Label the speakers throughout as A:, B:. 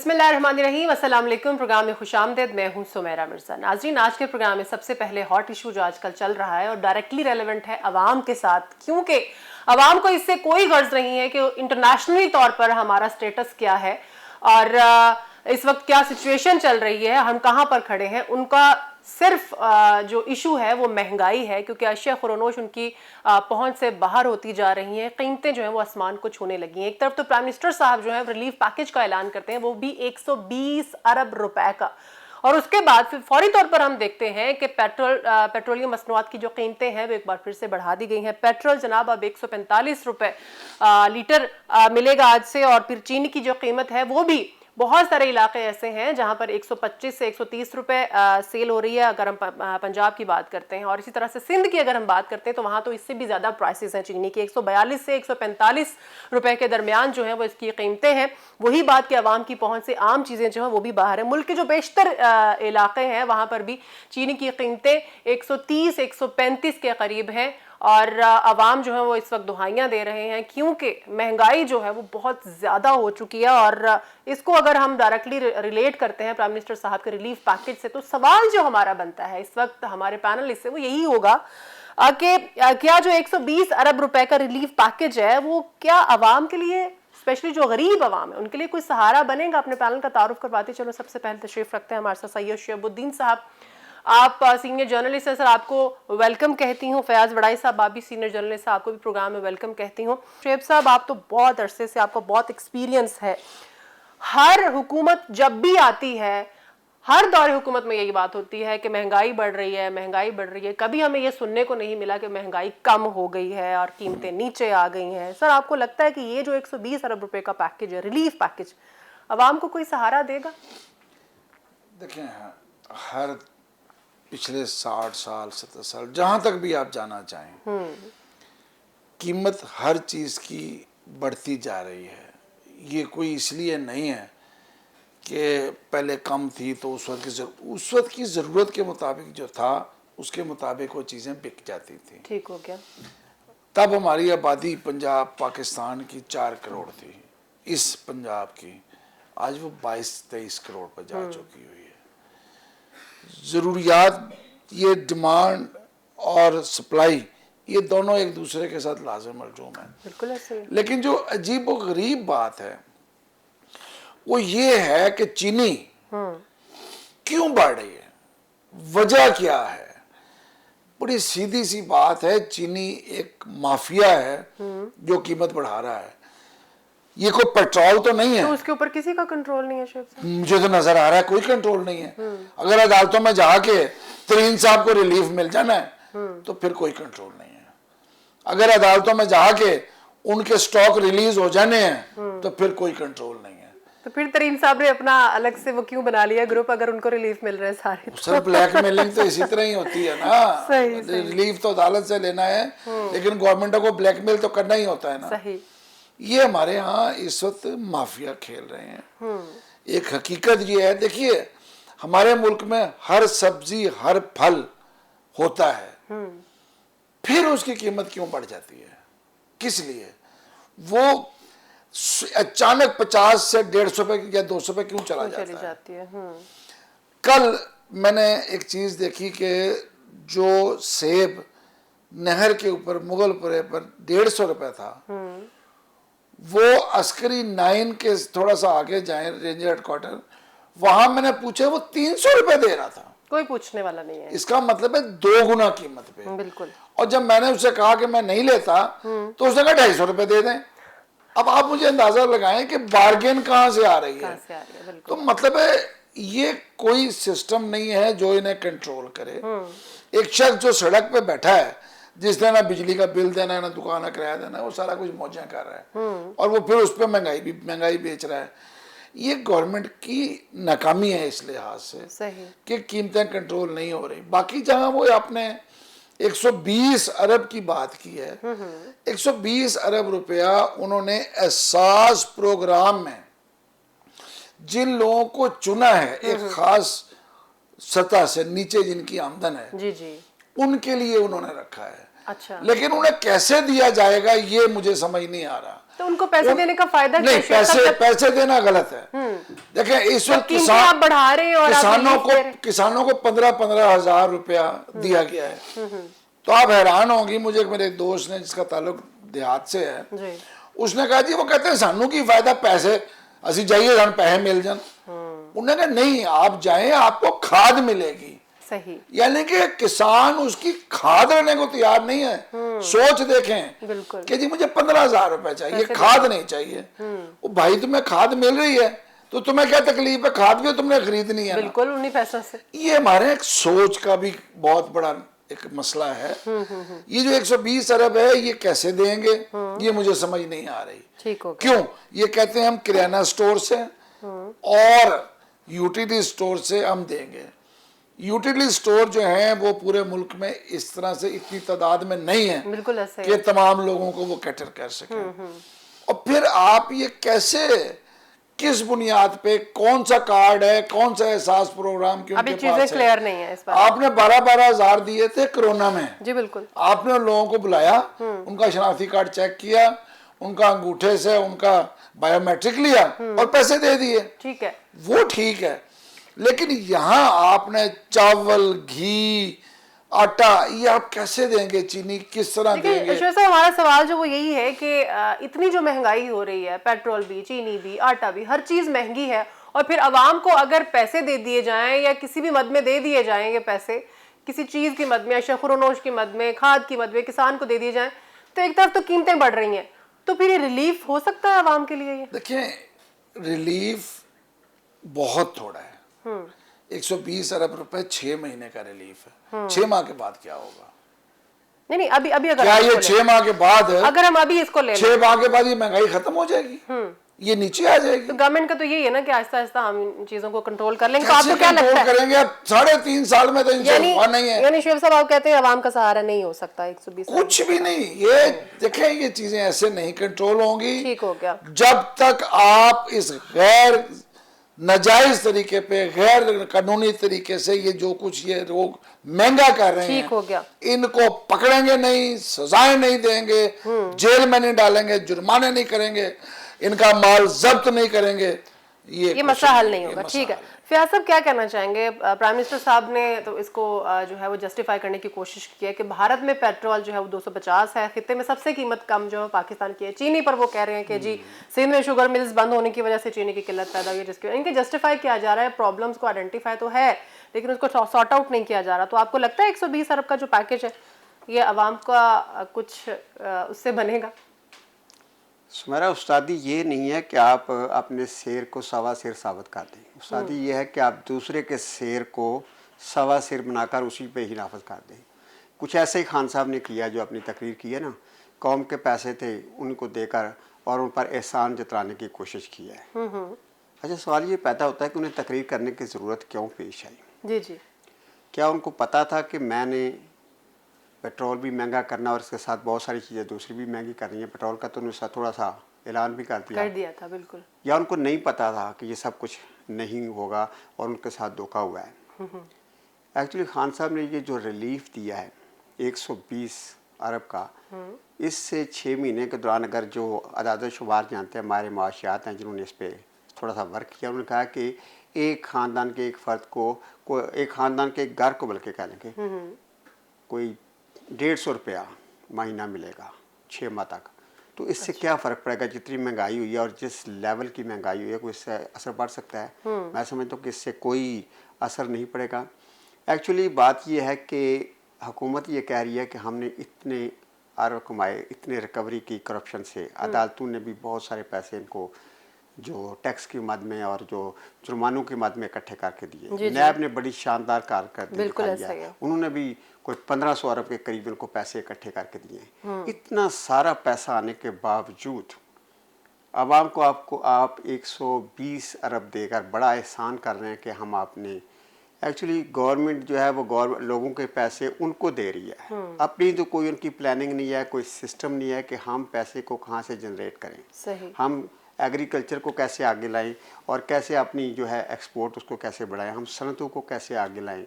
A: बिस्मिल्लाहिर्रहमानिर्रहीम, अस्सलाम वालेकुम। प्रोग्राम में खुशामदीद। मैं हूं सुमेरा मिर्ज़ा। नाज़रीन, आज के प्रोग्राम में सबसे पहले हॉट इशू जो आजकल चल रहा है और डायरेक्टली रेलेवेंट है अवाम के साथ, क्योंकि अवाम को इससे कोई गर्ज नहीं है कि इंटरनेशनली तौर पर हमारा स्टेटस क्या है और इस वक्त क्या सिचुएशन चल रही है, हम कहाँ पर खड़े हैं। उनका सिर्फ जो इशू है वो महंगाई है, क्योंकि अशिया खुरोनोश उनकी पहुंच से बाहर होती जा रही हैं। कीमतें जो हैं वो आसमान को छूने लगी हैं। एक तरफ तो प्राइम मिनिस्टर साहब जो है रिलीफ पैकेज का ऐलान करते हैं, वो भी 120 अरब रुपए का, और उसके बाद फिर फौरी तौर पर हम देखते हैं कि पेट्रोलियम मसनूआत की जो कीमतें हैं वो एक बार फिर से बढ़ा दी गई हैं। पेट्रोल जनाब अब 145 रुपए लीटर मिलेगा आज से, और फिर चीनी की जो कीमत है वो भी बहुत सारे इलाके ऐसे हैं जहां पर 125 से 130 रुपए सेल हो रही है, अगर हम पंजाब की बात करते हैं। और इसी तरह से सिंध की अगर हम बात करते हैं तो वहां तो इससे भी ज्यादा प्राइसेस हैं चीनी की। 142 से 145 रुपए के दरमियान जो है वो इसकी कीमतें हैं। वही बात कि आवाम की पहुंच से आम चीजें जो है वो भी बाहर है। मुल्क के जो बेशतर इलाके हैं वहां पर भी चीनी की कीमतें 130 135 के करीब हैं, और अवाम जो है वो इस वक्त दुहाइयाँ दे रहे हैं, क्योंकि महंगाई जो है वो बहुत ज़्यादा हो चुकी है। और इसको अगर हम डायरेक्टली रिलेट करते हैं प्राइम मिनिस्टर साहब के रिलीफ पैकेज से, तो सवाल जो हमारा बनता है इस वक्त हमारे पैनल से वो यही होगा कि क्या जो 120 अरब रुपए का रिलीफ पैकेज है वो क्या अवाम के लिए, स्पेशली जो गरीब अवाम है, उनके लिए कोई सहारा बनेगा। अपने पैनल का तारुफ करवाते चलो। सबसे पहले तशरीफ रखते हैं हमारे साथ सैयद शहाबुद्दीन साहब। आप सीनियर जर्नलिस्ट हैं सर, आपको वेलकम कहती हूँ। फयाज बड़ाई साहब, आप भी सीनियर जर्नलिस्ट हैं, आपको भी प्रोग्राम में वेलकम कहती हूँ। शेब साहब, आप तो बहुत अरसे से, आपको बहुत एक्सपीरियंस है। हर हुकूमत जब भी आती है, हर दौर हुकूमत में यही बात होती है कि महंगाई बढ़ रही है, महंगाई बढ़ रही है। कभी हमें ये सुनने को नहीं मिला कि महंगाई कम हो गई है और कीमतें नीचे आ गई हैं। सर, आपको लगता है कि ये जो 120 अरब रुपए का पैकेज है, रिलीफ पैकेज, अवाम को कोई सहारा देगा?
B: देखें, हर पिछले 60 साल 70 साल जहाँ तक भी आप जाना चाहें, कीमत हर चीज़ की बढ़ती जा रही है। ये कोई इसलिए नहीं है कि पहले कम थी तो उस वक्त की ज़रूरत के मुताबिक जो था उसके मुताबिक वो चीज़ें बिक जाती थी।
A: ठीक हो गया।
B: तब हमारी आबादी पंजाब पाकिस्तान की 4 करोड़ थी, इस पंजाब की आज वो 22-23 करोड़ पर जा चुकी हुई है। ज़रूरियात, ये डिमांड और सप्लाई, ये दोनों एक दूसरे के साथ लाज़िम मलजूम है।
A: बिल्कुल ऐसे। लेकिन
B: जो अजीब व गरीब बात है वो ये है कि चीनी क्यों बढ़ रही है, वजह क्या है। बड़ी सीधी सी बात है, चीनी एक माफिया है जो कीमत बढ़ा रहा है। ये कोई पेट्रोल तो नहीं है,
A: तो उसके ऊपर किसी का कंट्रोल नहीं है। शेख साहब,
B: मुझे तो नजर आ रहा है कोई कंट्रोल नहीं है। अगर अदालतों में जाके तरीन साहब को रिलीफ मिल जाना है तो फिर कोई कंट्रोल नहीं है। अगर अदालतों में जाके उनके स्टॉक रिलीज हो जाने हैं तो फिर कोई कंट्रोल नहीं है।
A: तो फिर तरीन साहब ने अपना अलग से वो क्यों बना लिया ग्रुप, अगर उनको रिलीफ मिल रहा है सारे?
B: सर, ब्लैकमेलिंग तो इसी तरह ही होती है ना।
A: सही,
B: रिलीफ तो अदालत से लेना है, लेकिन गवर्नमेंटों को ब्लैकमेल तो करना ही होता है ना।
A: सही।
B: ये हमारे यहाँ इस वक्त माफिया खेल रहे हैं। एक हकीकत ये है, देखिए हमारे मुल्क में हर सब्जी हर फल होता है, फिर उसकी कीमत क्यों बढ़ जाती है, किस लिए? वो अचानक 50 से 150 रुपए या 200 रुपए क्यों चला जाता है? कल मैंने एक चीज देखी कि जो सेब नहर के ऊपर मुगलपुरे पर 150 रुपए था, वो अस्करी 9 के थोड़ा सा आगे जाए रेंजर हेडक्वार्टर, वहां मैंने पूछा वो 300 रुपए दे रहा था।
A: कोई पूछने वाला नहीं है।
B: इसका मतलब है 2 गुना कीमत पे।
A: बिल्कुल।
B: और जब मैंने उससे कहा कि मैं नहीं लेता तो उसने कहा 250 रुपए दे दें। अब आप मुझे अंदाजा लगाएं कि बार्गेन कहां से आ रही है। तो मतलब है ये कोई सिस्टम नहीं है जो इन्हें कंट्रोल करे। एक शख्स जो सड़क पे बैठा है, जिसने ना बिजली का बिल देना है ना दुकान का किराया देना है, वो सारा कुछ मौजें कर रहा है और वो फिर उस पर महंगाई बेच रहा है। ये गवर्नमेंट की नाकामी है इस लिहाज से कि कीमतें कंट्रोल नहीं हो रही। बाकी जहां वो आपने 120 अरब की बात की है, 120 अरब रुपया उन्होंने एहसास प्रोग्राम में जिन लोगों को चुना है, एक खास सतह से नीचे जिनकी आमदन है,
A: जी जी,
B: उनके लिए उन्होंने रखा है।
A: अच्छा,
B: लेकिन उन्हें कैसे दिया जाएगा ये मुझे समझ नहीं आ रहा।
A: तो उनको पैसे देने का फायदा
B: नहीं,
A: क्या है?
B: पैसे देना गलत है। देखें इस वक्त
A: कीमतें आप बढ़ा रहे हैं और
B: किसानों को 15-15 हजार रुपया दिया गया है। तो आप हैरान होंगी, मुझे मेरे एक दोस्त ने जिसका ताल्लुक देहात से है
A: जी,
B: उसने कहा जी वो कहते हैं सानू की फायदा पैसे असि जाइए सन पैसे मिल जान। उन्होंने कहा नहीं, आप जाएं आपको खाद मिलेगी।
A: सही,
B: यानी कि किसान उसकी खाद लेने को तैयार नहीं है। सोच देखें
A: बिल्कुल
B: कि जी मुझे 15,000 रुपए चाहिए, खाद नहीं चाहिए। वो भाई तुम्हें खाद मिल रही है तो तुम्हें क्या तकलीफ है, खाद भी तुमने खरीदनी है।
A: बिल्कुल उन्हीं पैसों से।
B: ये हमारे एक सोच का भी बहुत बड़ा एक मसला है। ये जो 120 अरब है ये कैसे देंगे ये मुझे समझ नहीं आ रही।
A: ठीक हो
B: क्यों? ये कहते हैं हम किराना स्टोर से और यूटिलिटी स्टोर से हम देंगे। यूटिलिटी स्टोर जो है वो पूरे मुल्क में इस तरह से इतनी तादाद में नहीं है
A: बिल्कुल ऐसे
B: कि तमाम लोगों को वो कैटर कर सके। और फिर आप ये कैसे, किस बुनियाद पे, कौन सा कार्ड है, कौन सा एहसास प्रोग्राम की
A: अभी
B: उनके
A: चीजें
B: पास
A: क्लियर नहीं है इस बार।
B: आपने 12-12 हजार दिए थे कोरोना में।
A: जी बिल्कुल।
B: आपने लोगों को बुलाया, उनका शनाख्ती कार्ड चेक किया, उनका अंगूठे से उनका बायोमेट्रिक लिया और पैसे दे दिए।
A: ठीक है,
B: वो ठीक है, लेकिन यहाँ आपने चावल, घी, आटा ये आप कैसे देंगे, चीनी किस तरह देंगे?
A: ईश्वर साहब हमारा सवाल जो वो यही है कि इतनी जो महंगाई हो रही है, पेट्रोल भी, चीनी भी, आटा भी, हर चीज महंगी है, और फिर आवाम को अगर पैसे दे दिए जाएं या किसी भी मद में दे दिए जाएं, ये पैसे किसी चीज की मद में, अशा खुरोनोश की मद में, खाद की मद में किसान को दे दिए जाएं, तो एक तरफ तो कीमतें बढ़ रही हैं, तो फिर ये रिलीफ हो सकता है आवाम के लिए? ये
B: देखिए रिलीफ बहुत थोड़ा है। 120 अरब रुपए 6 महीने का रिलीफ है। 6 माह के बाद क्या होगा?
A: नहीं, अभी अगर
B: क्या ये 6 माह के बाद,
A: अगर हम अभी इसको ले
B: 6 माह के बाद ये महंगाई खत्म हो जाएगी, ये नीचे आ जाएगी?
A: तो गवर्नमेंट का तो यही है ना कि आहिस्ता आहिस्ता हम इन चीजों को कंट्रोल कर लेंगे। तो आपको क्या लगता है
B: करेंगे? अब 3.5 साल में तो इनसे हुआ नहीं है।
A: यानी शिव साहब आप कहते हैं आवाम का सहारा नहीं हो सकता 120?
B: कुछ भी नहीं। ये देखें ये चीजें ऐसे नहीं कंट्रोल होंगी।
A: ठीक हो गया।
B: जब तक आप इस गैर नाजायज तरीके पे, गैर कानूनी तरीके से ये जो कुछ ये लोग महंगा कर रहे हैं,
A: ठीक हो गया,
B: इनको पकड़ेंगे नहीं, सजाएं नहीं देंगे, जेल में नहीं डालेंगे, जुर्माने नहीं करेंगे, इनका माल जब्त नहीं करेंगे, ये
A: मसला हल नहीं होगा। ठीक है, फयाज साहब क्या कहना चाहेंगे? प्राइम मिनिस्टर साहब ने तो इसको जो है वो जस्टिफाई करने की कोशिश की है कि भारत में पेट्रोल जो है वो 250 है, खित्ते में सबसे कीमत कम जो है पाकिस्तान की है। चीनी पर वो कह रहे हैं कि जी सिंध में शुगर मिल्स बंद होने की वजह से चीनी की किल्लत पैदा हुई है, जिसकी इनके जस्टिफाई किया जा रहा है। प्रॉब्लम्स को आइडेंटिफाई तो है लेकिन उसको सॉर्ट आउट नहीं किया जा रहा। तो आपको लगता है 120 अरब का जो पैकेज है ये आवाम का कुछ उससे बनेगा?
C: मेरा उस्तादी ये नहीं है कि आप अपने शेर को सवा शेर साबित कर दें। उस्तादी ये है कि आप दूसरे के शेर को सवा शेर बनाकर उसी पे ही नाफज कर दें। कुछ ऐसे ही खान साहब ने किया जो अपनी तकरीर की है ना, कौम के पैसे थे उनको देकर और उन पर एहसान जताने की कोशिश की है। अच्छा, सवाल ये पैदा होता है कि उन्हें तकरीर करने की ज़रूरत क्यों पेश आई?
A: जी जी,
C: क्या उनको पता था कि मैंने पेट्रोल भी महंगा करना और इसके साथ बहुत सारी चीज़ें दूसरी भी महंगी कर रही हैं? पेट्रोल का तो उन्होंने थोड़ा सा ऐलान भी कर दिया
A: था बिल्कुल। या
C: उनको नहीं पता था कि ये सब कुछ नहीं होगा और उनके साथ धोखा हुआ है? एक्चुअली खान साहब ने ये जो रिलीफ दिया है 120 अरब का, इससे 6 महीने के दौरान अगर जो अदाद शुमार जानते हैं हमारे माशियात हैं जिन्होंने इस पर थोड़ा सा वर्क किया, उन्होंने कहा कि एक ख़ानदान के एक फ़र्द को एक ख़ानदान के एक घर को बल्कि कह लेंगे कोई 150 रुपया महीना मिलेगा 6 माह तक। तो इससे क्या फ़र्क पड़ेगा? जितनी महंगाई हुई है और जिस लेवल की महंगाई हुई है कोई इससे असर पड़ सकता है? मैं समझता हूँ कि इससे कोई असर नहीं पड़ेगा। एक्चुअली बात यह है कि हुकूमत ये कह रही है कि हमने इतने अरब कमाए, इतने रिकवरी की करप्शन से, अदालतों ने भी बहुत सारे पैसे इनको जो टैक्स की मद में और जो जुर्मानों की मद में इकट्ठे करके दिए। नैब ने बड़ी शानदार कारकर्दगी दिखाई है, उन्होंने भी कोई 1500 अरब के करीब इनको पैसे इकट्ठे करके दिए। इतना सारा पैसा आने के बावजूद आवाम को आप 120 अरब देकर बड़ा एहसान कर रहे हैं कि हम आपने एक्चुअली गवर्नमेंट जो है वो लोगों के पैसे उनको दे रही है। अपनी तो कोई उनकी प्लानिंग नहीं है, कोई सिस्टम नहीं है कि हम पैसे को कहाँ से जनरेट करें।
A: सही।
C: हम एग्रीकल्चर को कैसे आगे लाएं और कैसे अपनी जो है एक्सपोर्ट उसको कैसे बढ़ाएं, हम सनतों को कैसे आगे लाएं।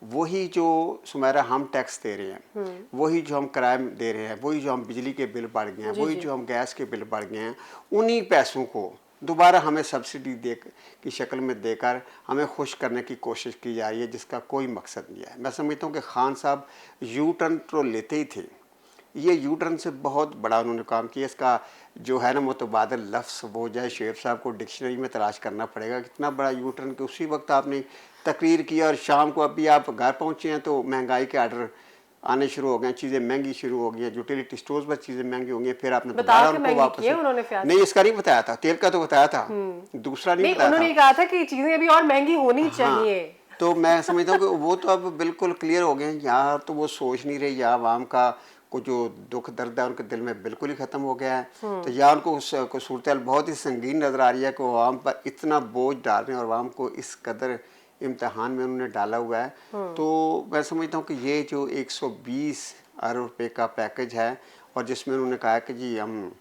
C: वही जो सुमेरा हम टैक्स दे रहे हैं, वही जो हम किराए दे रहे हैं, वही जो हम बिजली के बिल बढ़ गए हैं, वही जो हम गैस के बिल बढ़ गए हैं, उन्हीं पैसों को दोबारा हमें सब्सिडी दे की शक्ल में देकर हमें खुश करने की कोशिश की जा रही है, जिसका कोई मकसद नहीं है। मैं समझता हूँ कि खान साहब यू टर्न तो लेते ही थे, ये यू टर्न से बहुत बड़ा उन्होंने काम किया। इसका जो है ना मुतबादल लफ्ज़ वो जाए शेख साहब को डिक्शनरी में तलाश करना पड़ेगा, कितना बड़ा यू टर्न कि उसी वक्त आपने तकरीर किया और शाम को अभी आप घर पहुँचे हैं तो महंगाई के आर्डर आने शुरू हो गए, चीज़ें महंगी शुरू हो गई हैं, यूटिलिटी स्टोर्स पर चीज़ें महंगी होंगी, फिर आपने दोबारा उनको वापस नहीं, इसका नहीं बताया था, तेल का तो बताया था, दूसरा नहीं बताया था।
A: उन्होंने कहा था कि चीजें अभी और महंगी होनी चाहिए।
C: तो मैं समझता हूँ कि वो तो अब बिल्कुल क्लियर हो गए हैं, यहाँ तो वो सोच नहीं रहे, या आवाम का को जो दुख दर्द है उनके दिल में बिल्कुल ही ख़त्म हो गया है। तो या उनको सूरत बहुत ही संगीन नज़र आ रही है कि वो आवाम पर इतना बोझ डाल रहे हैं और आवाम को इस कदर इम्तहान में उन्होंने डाला हुआ है। तो मैं समझता हूँ कि ये जो 120 अरब रुपए का पैकेज है और जिसमें उन्होंने कहा कि जी हम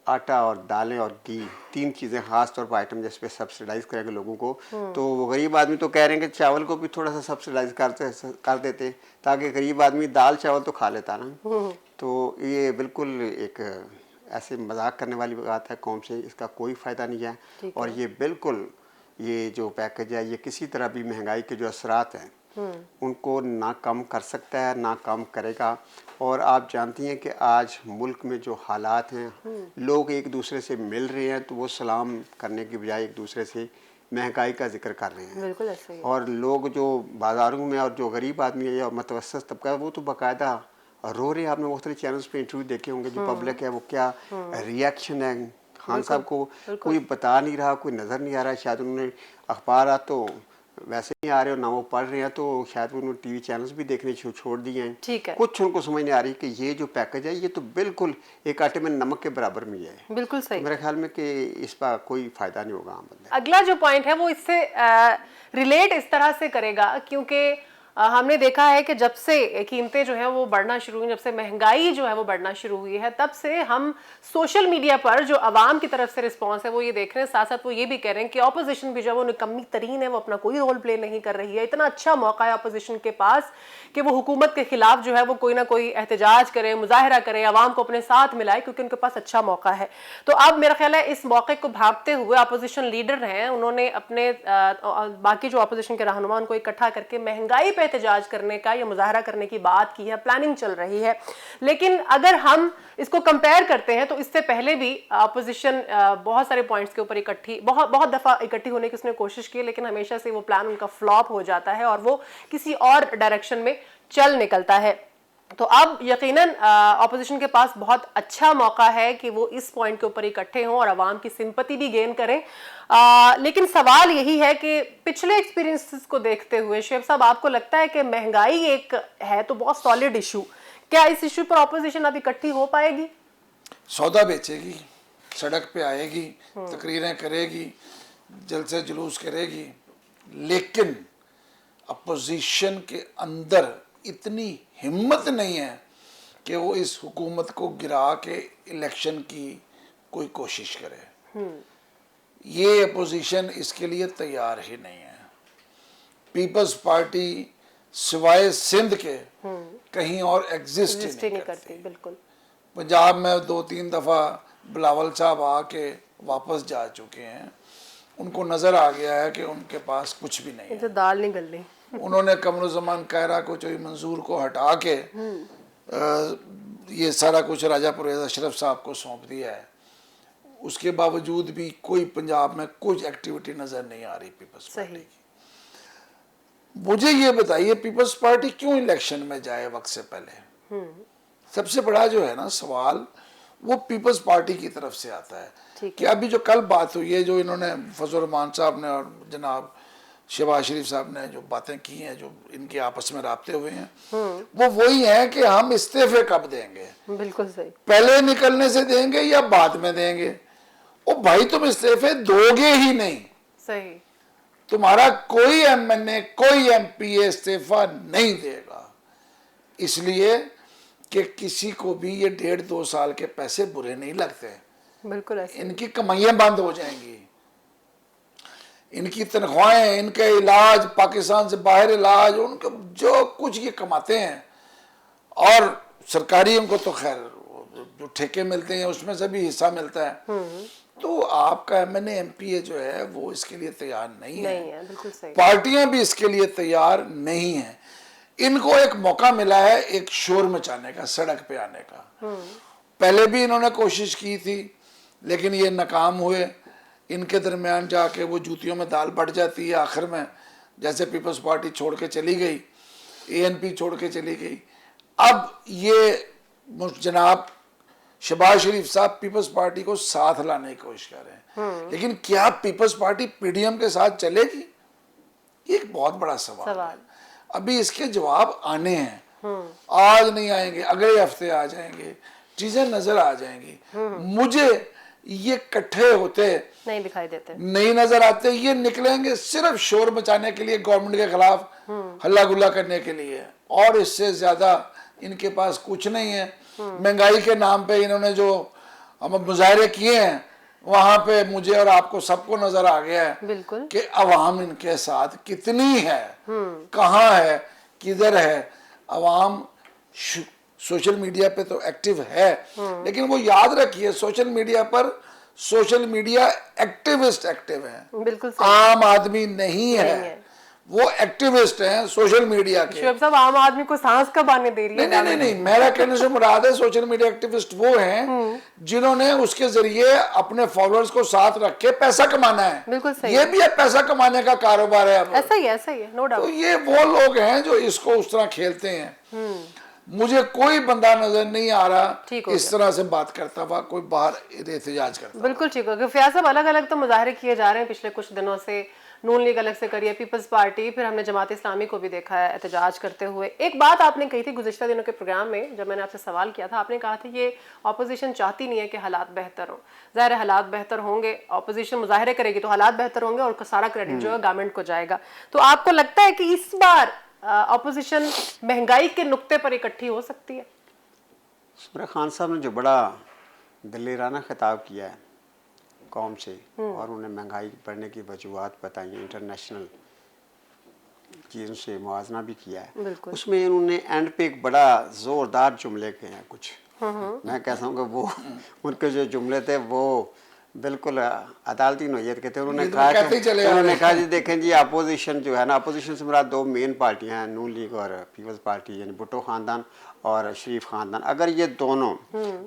C: आटा और दालें और घी, 3 चीज़ें ख़ास तौर पर आइटम जिस पे सब्सिडाइज करेंगे लोगों को, तो वो गरीब आदमी तो कह रहे हैं कि चावल को भी थोड़ा सा सब्सिडाइज कर देते ताकि गरीब आदमी दाल चावल तो खा लेता ना। तो ये बिल्कुल एक ऐसे मजाक करने वाली बात है कौम से, इसका कोई फ़ायदा नहीं है। और ये बिल्कुल ये जो पैकेज है ये किसी तरह भी महंगाई के जो असरात हैं उनको ना कम कर सकता है ना कम करेगा। और आप जानती हैं कि आज मुल्क में जो हालात हैं, लोग एक दूसरे से मिल रहे हैं तो वो सलाम करने की बजाय एक दूसरे से महंगाई का जिक्र कर रहे हैं।
A: बिल्कुल ऐसे ही।
C: और लोग जो बाज़ारों में और जो गरीब आदमी है या मतवसत तबका है वो तो बाकायदा रो रहे हैं। आपने मुख्तलिफ चैनल्स पे इंटरव्यू देखे होंगे, जो पब्लिक है वो क्या रिएक्शन है। खान साहब को कोई बता नहीं रहा, कोई नज़र नहीं आ रहा, शायद उन्होंने अखबार तो वैसे नहीं आ रहे और ना वो पढ़ रहे हैं, तो शायद उन्होंने टीवी चैनल्स भी देखने छोड़ दिए हैं।
A: ठीक है।
C: कुछ उनको समझ नहीं आ रही कि ये जो पैकेज है ये तो बिल्कुल एक आटे में नमक के बराबर में है।
A: बिल्कुल सही।
C: तो मेरे ख्याल में कि इस पर कोई फायदा नहीं होगा आम बंदे।
A: अगला जो पॉइंट है वो इससे रिलेट इस तरह से करेगा क्योंकि हमने देखा है कि जब से कीमतें जो है वो बढ़ना शुरू हुई, जब से महंगाई जो है वो बढ़ना शुरू हुई है, तब से हम सोशल मीडिया पर जो आवाम की तरफ से रिस्पांस है वो ये देख रहे हैं। साथ साथ वो ये भी कह रहे हैं कि ऑपोजिशन भी जो है वो निकम्मी तरीन है, वो अपना कोई रोल प्ले नहीं कर रही है। इतना अच्छा मौका है ऑपोजिशन के पास कि वो हुकूमत के खिलाफ जो है वो कोई ना कोई एहतजाज करे, मुजाहरा करे, आवाम को अपने साथ मिलाए, क्योंकि उनके पास अच्छा मौका है। तो अब मेरा ख्याल है इस मौके को भांपते हुए अपोजिशन लीडर हैं, उन्होंने अपने बाकी जो अपोजिशन के रहनुमा उनको इकट्ठा करके महंगाई पे एहतजाज करने का या मुजाहरा करने की बात की है, प्लानिंग चल रही है। लेकिन अगर हम इसको कंपेयर करते हैं तो इससे पहले भी अपोजिशन बहुत सारे पॉइंट्स के ऊपर बहुत दफा इकट्ठी होने की उसने कोशिश की, लेकिन हमेशा से वो प्लान उनका फ्लॉप हो जाता है और वो किसी और डायरेक्शन में चल निकलता है। तो अब यकीनन ऑपोजिशन के पास बहुत अच्छा मौका है कि वो इस पॉइंट के ऊपर इकट्ठे हों और आवाम की सिंपैथी भी गेन करें। लेकिन सवाल यही है कि पिछले एक्सपीरियंसेस को देखते हुए शेख साहब, आपको लगता है कि महंगाई एक है तो बहुत सॉलिड इशू, क्या इस इशू पर ऑपोजिशन अब इकट्ठी हो पाएगी?
B: सौदा बेचेगी, सड़क पे आएगी, तकरीरें करेगी, जलसे जुलूस करेगी, लेकिन अपोजिशन के अंदर इतनी हिम्मत नहीं है कि वो इस हुकूमत को गिरा के इलेक्शन की कोई कोशिश करे। ये अपोजिशन इसके लिए तैयार ही नहीं है। पीपल्स पार्टी सिवाय सिंध के कहीं और एग्जिस्ट ही नहीं करती।
A: बिल्कुल।
B: पंजाब में 2-3 दफ़ा बिलावल साहब आके वापस जा चुके हैं, उनको नज़र आ गया है कि उनके पास कुछ भी नहीं है,
A: दाल नहीं गलनी।
B: उन्होंने कमरुज़्ज़मान कायरा को, चोई मंसूर को हटा के ये सारा कुछ राजा परवेज़ अशरफ साहब को सौंप दिया है। उसके बावजूद भी कोई पंजाब में कुछ एक्टिविटी नज़र नहीं आ रही पीपल्स पार्टी की। मुझे ये बताइए, पीपल्स पार्टी क्यों इलेक्शन में जाए वक्त से पहले? सबसे बड़ा जो है ना सवाल वो पीपल्स पार्टी की तरफ से आता है कि अभी जो कल बात हुई है, जो इन्होंने फजल रहमान साहब ने और जनाब शहबाज शरीफ साहब ने जो बातें की हैं, जो इनके आपस में राब्ते हुए हैं, वो वही है कि हम इस्तीफे कब देंगे।
A: बिल्कुल सही।
B: पहले निकलने से देंगे या बाद में देंगे? ओ भाई, तुम इस्तीफे दोगे ही नहीं।
A: सही।
B: तुम्हारा कोई एमएनए, कोई एमपी इस्तीफा नहीं देगा, इसलिए कि किसी को भी ये 1.5-2 साल के पैसे बुरे नहीं लगते।
A: बिल्कुल ऐसे।
B: इनकी कमाइयां बंद हो जाएंगी। इनकी तनख्वाहें, इनके इलाज, पाकिस्तान से बाहर इलाज, उनके जो कुछ ये कमाते हैं, और सरकारी उनको तो खैर जो ठेके मिलते हैं उसमें से भी हिस्सा मिलता है। तो आपका एमएनए एमपीए जो है वो इसके लिए तैयार नहीं है,
A: बिल्कुल सही।
B: पार्टियां भी इसके लिए तैयार नहीं है। इनको एक मौका मिला है एक शोर मचाने का, सड़क पे आने का। पहले भी इन्होंने कोशिश की थी लेकिन ये नाकाम हुए। इनके दरमियान जाके वो जूतियों में दाल बढ़ जाती है आखिर में, जैसे पीपल्स पार्टी छोड़ के चली गई, एएनपी छोड़ के चली गई। अब ये जनाब शहबाज शरीफ साहब पीपल्स पार्टी को साथ लाने की कोशिश कर रहे हैं, लेकिन क्या पीपल्स पार्टी पीडीएम के साथ चलेगी? ये एक बहुत बड़ा सवाल है। अभी इसके जवाब आने हैं, आज नहीं आएंगे, अगले हफ्ते आ जाएंगे, चीजें नजर आ जाएंगी। मुझे ये इकट्ठे होते
A: नहीं दिखाई देते,
B: नहीं नजर आते। ये निकलेंगे सिर्फ शोर मचाने के लिए, गवर्नमेंट के खिलाफ हल्ला गुल्ला करने के लिए, और इससे ज्यादा इनके पास कुछ नहीं है। महंगाई के नाम पे इन्होंने जो मुजाहरे किए हैं वहां पे मुझे और आपको सबको नजर आ गया है
A: बिल्कुल
B: कि अवाम इनके साथ कितनी है, कहाँ है, किधर है। अवाम सोशल मीडिया पे तो एक्टिव है, लेकिन वो याद रखिए सोशल मीडिया पर सोशल मीडिया एक्टिविस्ट एक्टिव हैं,
A: बिल्कुल
B: आम आदमी नहीं है। वो एक्टिविस्ट हैं सोशल मीडिया के।
A: शुएब साहब, आम आदमी को सांस कब आने दे रही है?
B: नहीं नहीं नहीं, मेरा कहने से मुराद है सोशल मीडिया एक्टिविस्ट वो हैं जिन्होंने उसके जरिए अपने फॉलोअर्स को साथ रख के पैसा कमाना है।
A: बिल्कुल सही।
B: ये भी एक पैसा कमाने का कारोबार है अब।
A: ऐसा ही है, नो डाउट।
B: तो ये वो लोग हैं जो इसको उस तरह खेलते हैं। मुझे कोई बंदा नजर नहीं आ रहा इस तरह से बात करता हुआ कोई बाहर एहतजाज करता।
A: बिल्कुल ठीक हो। फयाज साहब, अलग अलग तो मुजाहरे किए जा रहे हैं पिछले कुछ दिनों से। नून लीग अलग से करी है, पीपल्स पार्टी, फिर हमने जमात इस्लामी को भी देखा है एहतजाज करते हुए। एक बात आपने कही थी गुज़िश्ता दिनों के प्रोग्राम में, जब मैंने आपसे सवाल किया था, आपने कहा था ये ऑपोजिशन चाहती नहीं है कि हालात बेहतर हो। ज़ाहिर है हालात बेहतर होंगे, ऑपोजिशन मुजाहरे करेगी तो हालात बेहतर होंगे और सारा क्रेडिट जो है गवर्नमेंट को जाएगा। तो आपको लगता है कि इस बार ऑपोजिशन महंगाई के नुक्ते पर इकट्ठी हो सकती है?
C: सुमरा खान साहब ने जो बड़ा दलेराना खिताब किया है कौम से, और उन्हें महंगाई बढ़ने की वजूहत बताई हैं, इंटरनेशनल चीज़ों से मुआवजा भी किया है, उसमें उन्होंने एंड पे एक बड़ा ज़ोरदार जुमले कहे हैं कुछ। मैं कहता हूँ कि वो उनके जो जुमले थे वो बिल्कुल अदालती नोयत के थे। उन्होंने कहा जी देखें जी, अपोजिशन जो है ना, अपोजिशन से मेरा दो मेन पार्टियां हैं, नून लीग और पीपल्स पार्टी, यानी भुट्टो खानदान और शरीफ खानदान। अगर ये दोनों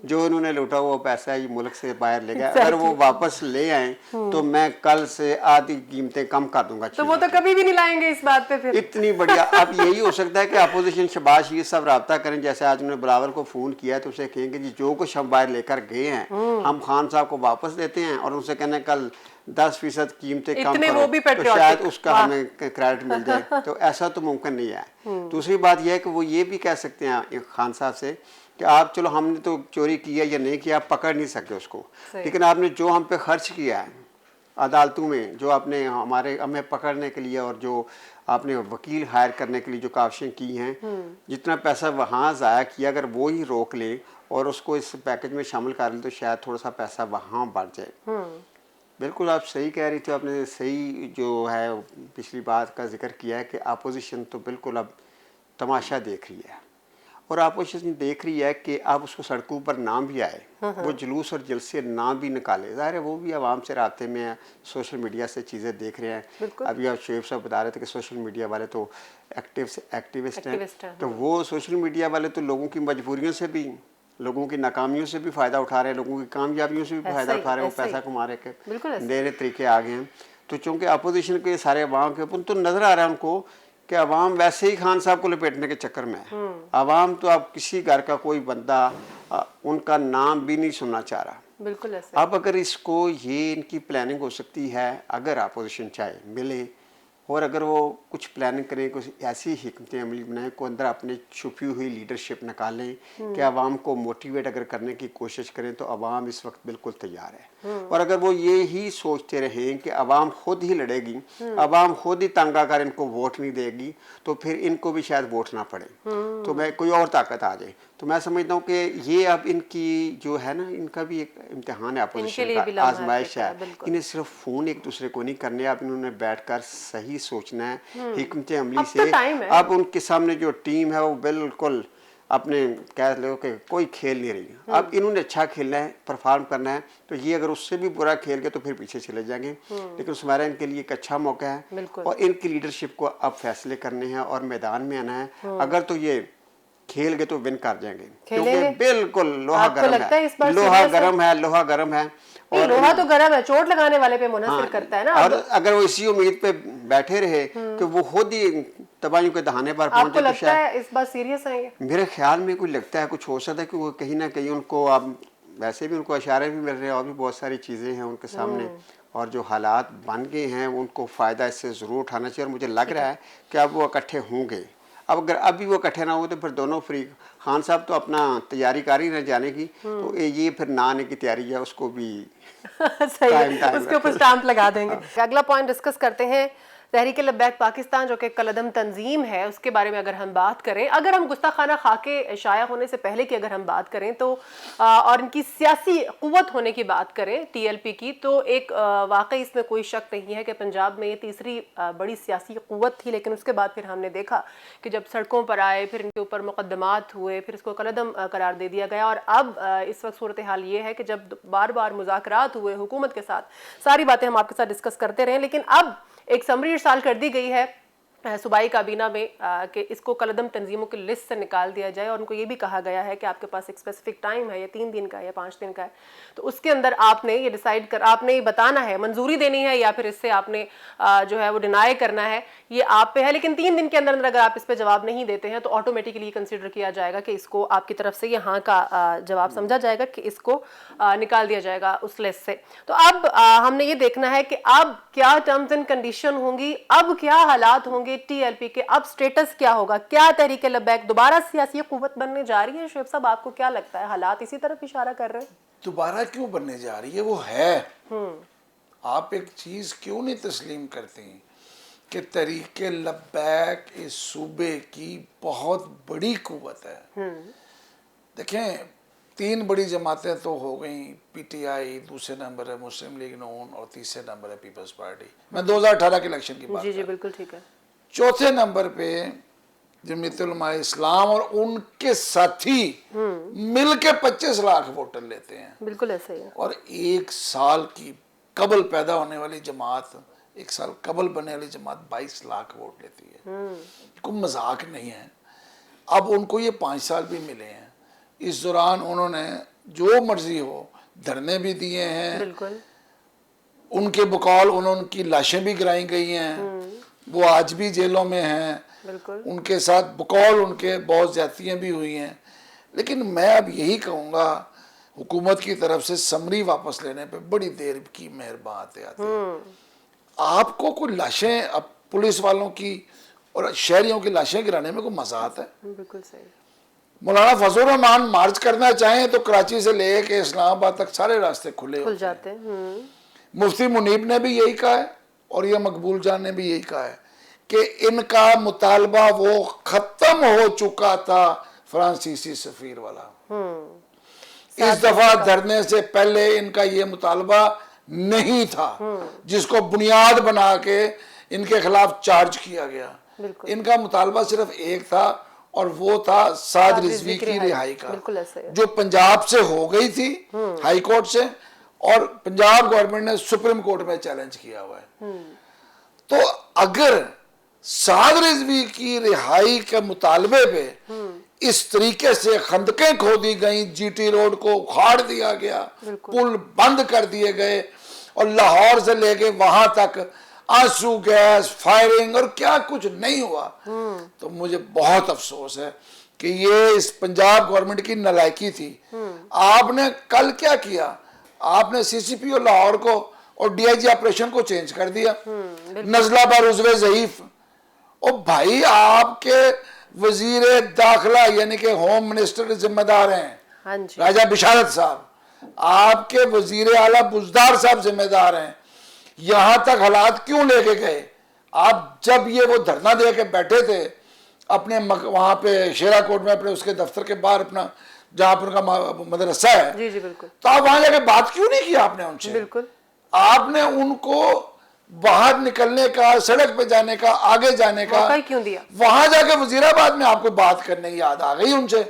C: जो इन्होंने लूटा हुआ पैसा ये मुल्क से बाहर ले गए, अगर वो वापस ले आए तो मैं कल से आधी कीमतें कम कर दूंगा।
A: तो वो तो कभी भी नहीं लाएंगे इस बात पे फिर।
C: इतनी बढ़िया। अब यही हो सकता है कि अपोजिशन शहबाज शरीफ साहब राब्ता करें, जैसे आज उन्होंने बिलावल को फोन किया है तो उसे कहेंगे जी जो कुछ हम बाहर लेकर गए हैं हम खान साहब को वापस देते हैं, और उनसे कहने कल 10% कीमतें कम करो तो शायद उसका हमें क्रेडिट मिल जाए। तो ऐसा तो मुमकिन नहीं है। दूसरी बात यह है कि वो ये भी कह सकते हैं खान साहब से कि आप चलो हमने तो चोरी किया या नहीं किया, आप पकड़ नहीं सकते उसको, लेकिन आपने जो हम पे खर्च किया है अदालतों में, जो आपने हमें पकड़ने के लिए और जो आपने वकील हायर करने के लिए जो काविशें की हैं, जितना पैसा वहाँ ज़ाया किया, अगर वो ही रोक लें और उसको इस पैकेज में शामिल कर लें तो शायद थोड़ा सा पैसा वहाँ बढ़ जाए। बिल्कुल आप सही कह रही थी, आपने सही जो है पिछली बात का जिक्र किया है कि अपोजिशन तो बिल्कुल अब तमाशा देख रही है, और अपोजिशन देख रही है कि आप उसको सड़कों पर नाम भी आए, वो जुलूस और जलसे ना भी निकाले। ज़ाहिर है वो भी आवाम से राब्ते में है, सोशल मीडिया से चीज़ें देख रहे हैं। अभी आप शुएब साहब बता रहे थे कि सोशल मीडिया वाले तो एक्टिविस्ट हैं, तो वो सोशल मीडिया वाले तो लोगों की मजबूरियों से भी, लोगों की नाकामियों से भी फ़ायदा उठा रहे हैं, लोगों की कामयाबियों से भी फ़ायदा उठा रहे हैं, वो पैसा कमा रहे के नए तरीके आ गए हैं। तो चूँकि अपोजिशन के सारे अवाम के ऊपर तो नज़र आ रहा है उनको कि अवाम वैसे ही खान साहब को लपेटने के चक्कर में है। अवाम तो अब किसी घर का कोई बंदा उनका नाम भी नहीं सुनना चाह रहा।
A: बिल्कुल ऐसे।
C: अब अगर इसको ये इनकी प्लानिंग हो सकती है, अगर अपोजिशन चाहे मिले और अगर वो कुछ प्लानिंग करें, कुछ ऐसी हिकमतें अमली बनाएं को अंदर अपनी छुपी हुई लीडरशिप निकालें कि आवाम को मोटिवेट अगर करने की कोशिश करें, तो आवाम इस वक्त बिल्कुल तैयार है। और अगर वो ये ही सोचते रहे कि अवाम खुद ही लड़ेगी, अवाम खुद ही तंग आकर इनको वोट नहीं देगी, तो फिर इनको भी शायद वोट ना पड़े, तो मैं कोई और ताकत आ जाए। तो मैं समझता हूँ कि ये अब इनकी जो है ना, इनका भी एक इम्तिहान है, अपोजिशन का आजमाइश है। इन्हें सिर्फ फोन एक दूसरे को नहीं करने, अब इन्होंने बैठकर सही सोचना है हिकमत अमली से। अब उनके सामने जो टीम है वो बिल्कुल अपने कह लो कि कोई खेल नहीं रही। अब इन्होंने अच्छा खेलना है, परफॉर्म करना है, तो ये अगर उससे भी बुरा खेल गए तो फिर पीछे चले जाएंगे। लेकिन सुमेरा इनके लिए एक अच्छा मौका है और इनकी लीडरशिप को अब फैसले करने हैं और मैदान में आना है। अगर तो ये खेल गए तो विन कर जाएंगे, क्योंकि बिल्कुल लोहा गर्म है, लोहा गर्म है, लोहा गर्म है।
A: और लोहा तो गर्म है, चोट लगाने वाले पे मुनहसर करता है ना।
C: और अगर वो इसी उम्मीद पे बैठे रहे कि वो खुद ही तबाहियों के दहाने पर पहुंचे,
A: आपको लगता है इस बात सीरियस है ये?
C: मेरे ख्याल में कोई लगता है कुछ हो सकता है कि वो कहीं ना कहीं उनको, अब वैसे भी उनको इशारे भी मिल रहे हैं और भी बहुत सारी चीजें हैं उनके सामने, और जो हालात बन गए हैं उनको फायदा इससे जरूर उठाना चाहिए। और मुझे लग रहा है कि अब वो इकट्ठे होंगे। अब अगर अभी वो इकट्ठे ना हो तो फिर दोनों फ्री, खान साहब तो अपना तैयारी कर ही रहे जाने की, तो ये फिर ना आने की तैयारी है, उसको भी
A: सही है, उसके ऊपर स्टैंप लगा देंगे। अगला पॉइंट डिस्कस करते हैं, तहरीक लब्बैक पाकिस्तान जो कि कलअदम तंजीम है, उसके बारे में अगर हम बात करें, अगर हम गुस्ताखाना खाके शाया होने से पहले की अगर हम बात करें तो और इनकी सियासी क़ुव्वत होने की बात करें TLP की, तो एक वाकई इसमें कोई शक नहीं है कि पंजाब में ये तीसरी बड़ी सियासी क़ुव्वत थी। लेकिन उसके बाद फिर हमने देखा कि जब सड़कों पर आए, फिर इनके ऊपर मुकदमात हुए, फिर इसको कलअदम करार दे दिया गया। और अब इस वक्त सूरत हाल ये है कि जब बार बार मुज़ाकरात हुए हुकूमत के साथ, सारी बातें हम आपके साथ डिस्कस करते रहे, लेकिन अब एक समरी इरसाल कर दी गई है सूबाई काबीना में कि इसको कलअदम तंजीमों की लिस्ट से निकाल दिया जाए। और उनको ये भी कहा गया है कि आपके पास एक स्पेसिफिक टाइम है, या 3 दिन का है या 5 दिन का है, तो उसके अंदर आपने ये डिसाइड कर, आपने ये बताना है, मंजूरी देनी है या फिर इससे आपने जो है वो डिनाई करना है, ये आप पे है। लेकिन 3 दिन के अंदर अंदर अगर आप इस पर जवाब नहीं देते हैं तो ऑटोमेटिकली कंसिडर किया जाएगा कि इसको आपकी तरफ से ये हाँ का जवाब समझा जाएगा कि इसको निकाल दिया जाएगा उस लिस्ट से। तो अब हमने ये देखना है कि अब क्या टर्म्स एंड कंडीशन होंगी, अब क्या हालात होंगे TLP के, अब स्टेटस क्या होगा, क्या तहरीक लब्बैक दोबारा सियासी क़ुव्वत बनने जा रही है? शुएब साहब, आपको क्या लगता है, हालात इसी तरफ इशारा कर रहे हैं?
B: दोबारा क्यों बनने जा रही है? वो है। आप एक चीज क्यों नहीं तस्लीम करती कि तहरीक लब्बैक इस सूबे की बहुत बड़ी क़ुव्वत है। देखें, 3 बड़ी जमातें तो हो गई, PTI, दूसरे नंबर है मुस्लिम लीग नून और तीसरे नंबर है पीपल्स पार्टी। मैं 2018 के इलेक्शन की बात
A: जी बिल्कुल ठीक है।
B: चौथे नंबर पे जमीयत उलमा इस्लाम और उनके साथी मिलके 25 लाख वोटर लेते हैं।
A: बिल्कुल ऐसे ही है।
B: और 1 साल की कबल पैदा होने वाली जमात, 1 साल कबल बनने वाली जमात 22 लाख वोट लेती है। कोई मजाक नहीं है। अब उनको ये 5 साल भी मिले हैं, इस दौरान उन्होंने जो मर्जी हो धरने भी दिए हैं,
A: बिल्कुल
B: उनके बकौल उनकी लाशें भी गिराई गई हैं, वो आज भी जेलों में हैं, उनके साथ बकौल उनके बहुत ज्यादतियाँ भी हुई हैं। लेकिन मैं अब यही कहूँगा, हुकूमत की तरफ से समरी वापस लेने पे बड़ी देर की मेहरबान आते आपको कोई लाशें अब पुलिस वालों की और शहरियों की लाशें गिराने में कोई मजा आता है?
A: बिल्कुल सही।
B: मौलाना फजल रहमान मार्च करना चाहें तो कराची से लेके इस्लामाबाद तक सारे रास्ते खुल
A: जाते हैं।
B: मुफ्ती मुनीब ने भी यही कहा है और ये मकबूल जान ने भी यही कहा है कि इनका मुतालबा वो खत्म हो चुका था, फ्रांसीसी सफीर वाला। इस दफा धरने से पहले इनका ये मुतालबा नहीं था, जिसको बुनियाद बना के इनके खिलाफ चार्ज किया गया। इनका मुतालबा सिर्फ एक था और वो था साद रिजवी की रिहाई का, जो पंजाब से हो गई थी हाई कोर्ट से, और पंजाब गवर्नमेंट ने सुप्रीम कोर्ट में चैलेंज किया हुआ है। तो अगर साद रिजवी की रिहाई के मुतालबे पे इस तरीके से खंदकें खोदी गई, GT रोड को उखाड़ दिया गया, पुल बंद कर दिए गए और लाहौर से लेके वहां तक आंसू गैस, फायरिंग और क्या कुछ नहीं हुआ, तो मुझे बहुत अफसोस है कि ये इस पंजाब गवर्नमेंट की नालायकी थी। आपने कल क्या किया, आपने CCPO लाहौर को और DIG ऑपरेशन को चेंज कर दिया, नजला पर उज़्वे ज़ईफ। और भाई आपके वजीर दाखिला यानी कि होम मिनिस्टर के जिम्मेदार हैं राजा बिशारत साहब, आपके वजीर आला बुजदार साहब जिम्मेदार हैं। यहां तक हालात क्यों लेके गए? आप जब ये वो धरना दे के बैठे थे अपने वहां पे शेरा कोट में, अपने उसके दफ्तर के बाहर, अपना जहां पर उनका मदरसा है,
A: जी जी बिल्कुल,
B: तो आप वहां जाके बात क्यों नहीं की आपने उनसे?
A: बिल्कुल
B: आपने उनको बाहर निकलने का, सड़क पे जाने का, आगे जाने का
A: मौका ही क्यों दिया?
B: वहां जाके वजीराबाद में आपको बात करने की याद आ गई उनसे।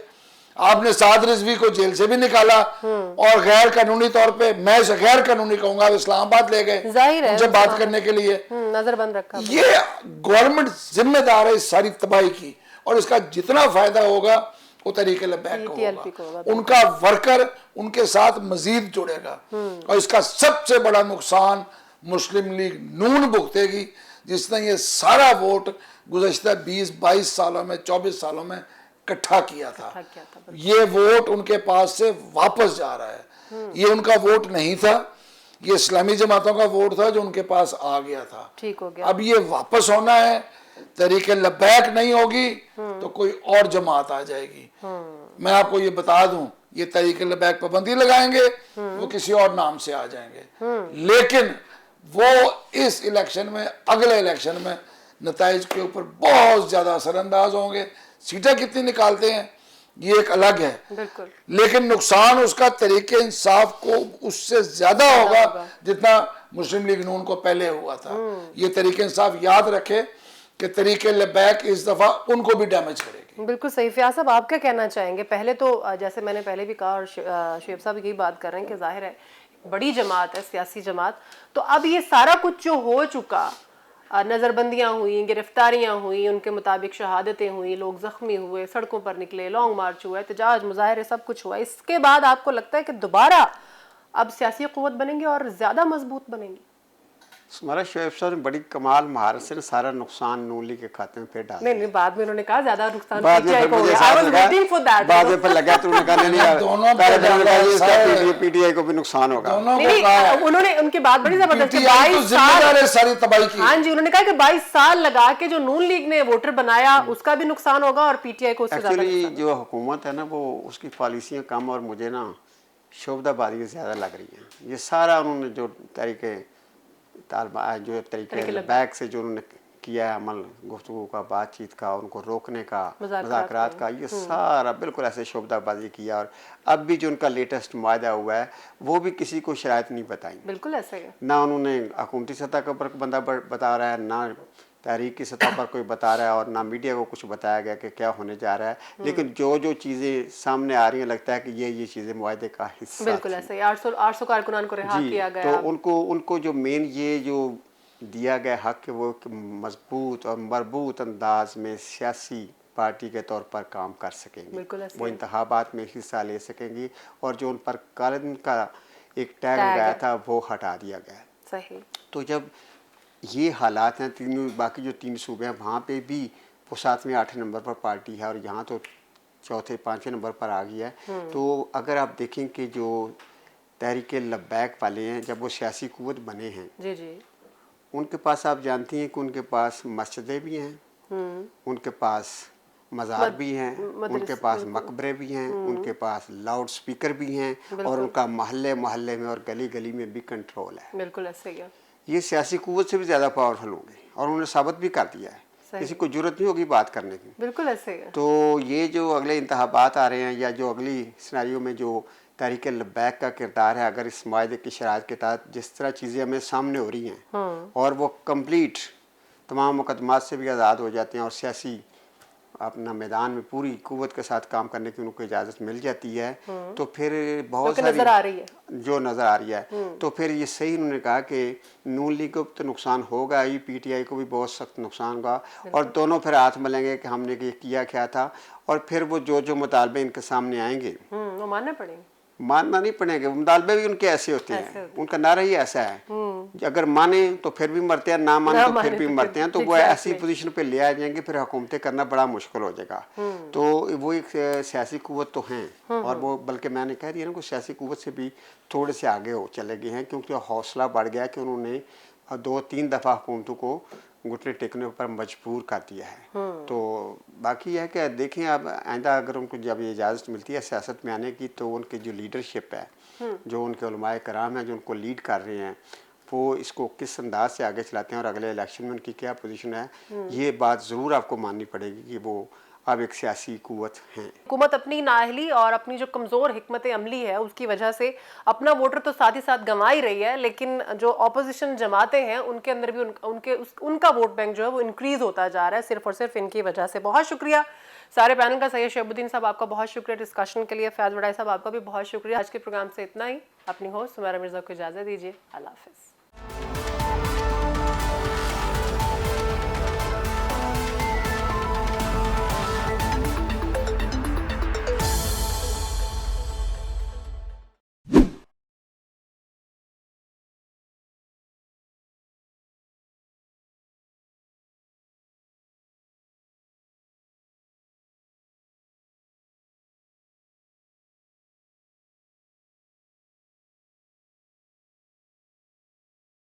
B: आपने साद रिजवी को जेल से भी निकाला और गैर कानूनी तौर पे, मैं गैर कानूनी कहूंगा, इस्लामाबाद ले गए
A: जाहिर है
B: उनसे बात करने के लिए।
A: नजरबंद रखा।
B: ये गवर्नमेंट जिम्मेदार है इस सारी तबाही की, और इसका जितना फायदा होगा वो तरीके लबैक को होगा, उनका वर्कर उनके साथ मजीद जुड़ेगा। और इसका सबसे बड़ा नुकसान मुस्लिम लीग नून भुगतेगी, जिसने ये सारा वोट गुज़श्ता 20-22 सालों में, 24 सालों में इकट्ठा किया था। ये वोट उनके पास से वापस जा रहा है। ये उनका वोट नहीं था, ये इस्लामी जमातों का वोट था जो उनके पास आ गया था।
A: ठीक हो गया।
B: अब ये वापस होना है, तरीके लबैक नहीं होगी तो कोई और जमात आ जाएगी। मैं आपको ये बता दूं, ये तरीके लबैक पाबंदी लगाएंगे, वो किसी और नाम से आ जाएंगे, लेकिन वो इस इलेक्शन में, अगले इलेक्शन में नताइज के ऊपर बहुत ज्यादा असरअंदाज होंगे। सीटें कितनी निकालते हैं ये एक अलग है,
A: बिल्कुल,
B: लेकिन नुकसान उसका तरीके इंसाफ को उससे ज्यादा होगा जितना मुस्लिम लीग नून को पहले हुआ था। ये तरीके इंसाफ याद रखे कि तरीके लबैक इस दफा उनको भी डैमेज करेगी।
A: बिल्कुल सही। फयाज साहब, आप क्या कहना चाहेंगे? पहले तो जैसे मैंने पहले भी कहा और शेब साहब यही बात कर रहे हैं कि जाहिर है बड़ी जमात है, सियासी जमात, तो अब ये सारा कुछ जो हो चुका, नज़रबंदियां हुई, गिरफ्तारियां हुई, उनके मुताबिक शहादतें हुई, लोग जख्मी हुए, सड़कों पर निकले, लॉन्ग मार्च हुआ, एहतजाज, मुजाहरे, सब कुछ हुआ, इसके बाद आपको लगता है कि दोबारा अब सियासी क़ुव्वत बनेंगे और ज़्यादा मजबूत बनेंगी?
C: हमारा शोएब साहब ने बड़ी कमाल महारत से सारा नुकसान नून लीग के खाते में फिर डाल दिया।
A: नहीं, बाद में उन्होंने कहा ज्यादा नुकसान
C: बाद में फिर मुझे बाद में फिर लगा तो उन्होंने कहा नहीं यार, पीटीआई को भी नुकसान होगा।
A: उन्होंने उनकी बात बड़ी जबरदस्त है, 22
B: साल सारी तबाही की।
A: हाँ जी, उन्होंने कहा कि 22 साल लगा के जो नून लीग ने वोटर बनाया उसका भी नुकसान होगा और पीटीआई को उससे ज्यादा।
C: एक्चुअली जो हुकूमत है ना, वो उसकी पॉलिसियां कम और मुझे ना शोभदाबाजी ज्यादा लग रही है। ये सारा उन्होंने जो तरीके जो तरीके बैक से जो उन्होंने किया है अमल, गुफ्तगू का, बातचीत का, उनको रोकने का, मुज़ाकरात का, ये सारा बिल्कुल ऐसे शोभदाबाजी किया। और अब भी जो उनका लेटेस्ट मुआहदा हुआ है वो भी किसी को शरायत नहीं बताई।
A: बिल्कुल ऐसा ही है।
C: ना उन्होंने हुकूमती सतह के ऊपर बंदा बता रहा है, ना तहरीक की सतह पर कोई बता रहा है, और ना मीडिया को कुछ बताया गया कि क्या होने जा रहा है। लेकिन जो जो चीज़ें सामने आ रही हैं, लगता है कि ये चीज़ें मुआहदे का हिस्सा।
A: बिल्कुल ऐसा ही। 800 कारकुनान को रिहा किया गया।
C: तो उनको जो मेन ये जो दिया गया हक है, वो मजबूत और मरबूत अंदाज में सियासी पार्टी के तौर पर काम कर सकेंगी, वो इंतखाबात में हिस्सा ले सकेंगी, और जो उन पर काले का एक टैग लगाया था वो हटा दिया गया।
A: सही।
C: तो जब ये हालात हैं, तीनों बाकी जो 3 सूबे हैं वहाँ पे भी वो 7वें 8वें नंबर पर पार्टी है, और यहाँ तो 4थे 5वें नंबर पर आ गया है। तो अगर आप देखें कि जो तहरीक लबैक वाले हैं, जब वो सियासी कुव्वत बने हैं,
A: जी जी,
C: उनके पास आप जानती हैं कि उनके पास मस्जिदें भी हैं, उनके पास मज़ार भी हैं, उनके पास मकबरे भी हैं, उनके पास लाउड स्पीकर भी हैं, और उनका मोहल्ले मोहल्ले में और गली गली में भी कंट्रोल है।
A: बिल्कुल ऐसे ही।
C: ये सियासी कुव्वत से भी ज़्यादा पावरफुल होंगे, और उन्होंने साबित भी कर दिया है, किसी को जरूरत नहीं होगी बात करने की।
A: बिल्कुल ऐसे ही।
C: तो ये जो अगले इंतखाबात आ रहे हैं, या जो अगली सिनेरियो में जो तहरीक लबैक का किरदार है, अगर इस मायदे की शराइत के तहत जिस तरह चीज़ें हमें सामने हो रही हैं, और वो कंप्लीट तमाम मुकदमात से भी आज़ाद हो जाते हैं, और सियासी अपना मैदान में पूरी कुव्वत के साथ काम करने की उनको इजाज़त मिल जाती है, तो फिर बहुत सारी
A: नज़र आ रही है,
C: जो नज़र आ रही है, तो फिर ये सही उन्होंने कहा कि नून लीग को तो नुकसान होगा ही, पीटीआई को भी बहुत सख्त नुकसान होगा, और दोनों फिर हाथ मिलेंगे कि हमने ये किया क्या था, और फिर वो जो मुतालबे इनके सामने आएंगे
A: वो मानने पड़ेंगे।
C: मानना नहीं पड़ेंगे, मुतालबे भी उनके ऐसे होते हैं, उनका नारा ही ऐसा है, अगर माने तो फिर भी मरते हैं, ना माने तो फिर भी मरते हैं। तो वो ऐसी पोजीशन पे ले आ जाएंगे, फिर हुकूमतें करना बड़ा मुश्किल हो जाएगा। तो वो एक सियासी कुव्वत तो हैं, और वो बल्कि मैंने कह दिया ना कि सियासी कुव्वत से भी थोड़े से आगे हो चले गए हैं, क्योंकि हौसला बढ़ गया कि उन्होंने 2-3 दफ़ा हुकूमतों को घुटने टेकने पर मजबूर कर दिया है। तो बाकी यह है कि देखें अब आइंदा अगर उनको जब ये इजाज़त मिलती है सियासत में आने की, तो उनके जो लीडरशिप है, जो उनके उलमाए कराम हैं जो उनको लीड कर रहे हैं, वो इसको किस अंदाज से आगे चलाते हैं और अगले इलेक्शन में उनकी क्या पोजीशन है, ये बात ज़रूर आपको माननी पड़ेगी कि वो अब एक सियासी कुव्वत हैं।
A: हुकूमत अपनी नाअहली और अपनी जो कमज़ोर हिकमत अमली है उसकी वजह से अपना वोटर तो साथ ही साथ गंवा ही रही है, लेकिन जो ऑपोजिशन जमातें हैं उनके अंदर भी उनका वोट बैंक जो है वो इंक्रीज़ होता जा रहा है, सिर्फ और सिर्फ इनकी वजह से। बहुत शुक्रिया सारे पैनल का। सैयद शहाबुद्दीन साहब आपका बहुत शुक्रिया डिस्कशन के लिए। फैज़ वड़ाई साहब आपका भी बहुत शुक्रिया। आज के प्रोग्राम से इतना ही। अपनी होस्ट सुमेरा मिर्ज़ा को इजाज़त दीजिए। अल्लाह हाफ़िज़।